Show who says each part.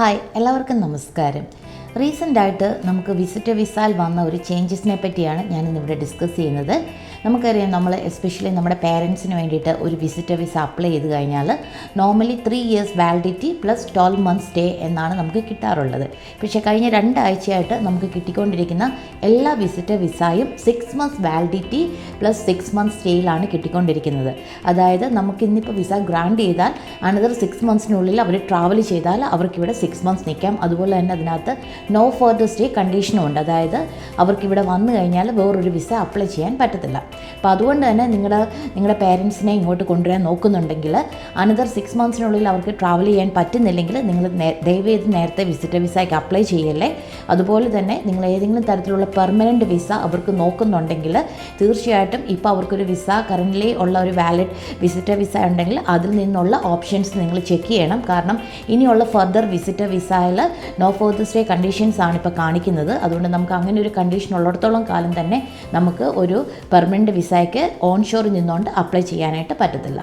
Speaker 1: Hi, എല്ലാവർക്കും നമസ്കാരം. റീസെൻ്റായിട്ട് നമുക്ക് വിസിറ്റർ വിസയിൽ വന്ന ഒരു ചേഞ്ചസിനെ പറ്റിയാണ് ഞാനിന്നിവിടെ ഡിസ്കസ് ചെയ്യുന്നത്. നമുക്കറിയാം, നമ്മൾ എസ്പെഷ്യലി നമ്മുടെ പേരൻസിന് വേണ്ടിയിട്ട് ഒരു വിസിറ്റർ വിസ അപ്ലൈ ചെയ്ത് കഴിഞ്ഞാൽ normally 3 years validity plus 12 months stay എന്നാണ് നമുക്ക് കിട്ടാറുള്ളത്. പക്ഷേ കഴിഞ്ഞ 2 ആഴ്ചയായിട്ട് നമുക്ക് കിട്ടിക്കൊണ്ടിരിക്കുന്ന എല്ലാ വിസിറ്റർ വിസയും 6 months വാലിഡിറ്റി പ്ലസ് 6 months സ്റ്റേയിലാണ് കിട്ടിക്കൊണ്ടിരിക്കുന്നത്. അതായത് നമുക്ക് ഇന്നിപ്പോൾ വിസ ഗ്രാൻഡ് ചെയ്താൽ അനദർ 6 monthsനുള്ളിൽ അവർ ട്രാവൽ ചെയ്താൽ അവർക്കിവിടെ 6 months നിൽക്കാം. അതുപോലെ തന്നെ അതിനകത്ത് നോ ഫർദർ സ്റ്റേ കണ്ടീഷനും ഉണ്ട്. അതായത് അവർക്കിവിടെ വന്നു കഴിഞ്ഞാൽ വേറൊരു വിസ അപ്ലൈ ചെയ്യാൻ പറ്റത്തില്ല. അപ്പോൾ അതുകൊണ്ട് തന്നെ നിങ്ങളുടെ പേരൻസിനെ ഇങ്ങോട്ട് കൊണ്ടുവരാൻ നോക്കുന്നുണ്ടെങ്കിൽ അനദർ 6 monthsനുള്ളിൽ അവർക്ക് ട്രാവൽ ചെയ്യാൻ പറ്റുന്നില്ലെങ്കിൽ നിങ്ങൾ ദയവേത് നേരത്തെ വിസിറ്റർ വിസയ്ക്ക് അപ്ലൈ ചെയ്യല്ലേ. അതുപോലെ തന്നെ നിങ്ങൾ ഏതെങ്കിലും തരത്തിലുള്ള പെർമനൻറ്റ് വിസ അവർക്ക് നോക്കുന്നുണ്ടെങ്കിൽ തീർച്ചയായിട്ടും ഇപ്പോൾ അവർക്കൊരു വിസ കറൻ്റ്ലി ഉള്ള ഒരു വാലിഡ് വിസിറ്റർ വിസ ഉണ്ടെങ്കിൽ അതിൽ നിന്നുള്ള ഓപ്ഷൻസ് നിങ്ങൾ ചെക്ക് ചെയ്യണം. കാരണം ഇനിയുള്ള ഫർദർ വിസിറ്റർ വിസയിൽ നോ ഫർദർ സ്റ്റേ കണ്ടീഷൻസ് ആണ് ഇപ്പോൾ കാണിക്കുന്നത്. അതുകൊണ്ട് നമുക്ക് അങ്ങനെ ഒരു കണ്ടീഷൻ ഉള്ളിടത്തോളം കാലം തന്നെ നമുക്ക് ഒരു പെർമനൻറ്റ് വിസയ്ക്ക് ഓൺ ഷോറിൽ നിന്നുകൊണ്ട് അപ്ലൈ ചെയ്യാനായിട്ട് പറ്റത്തില്ല.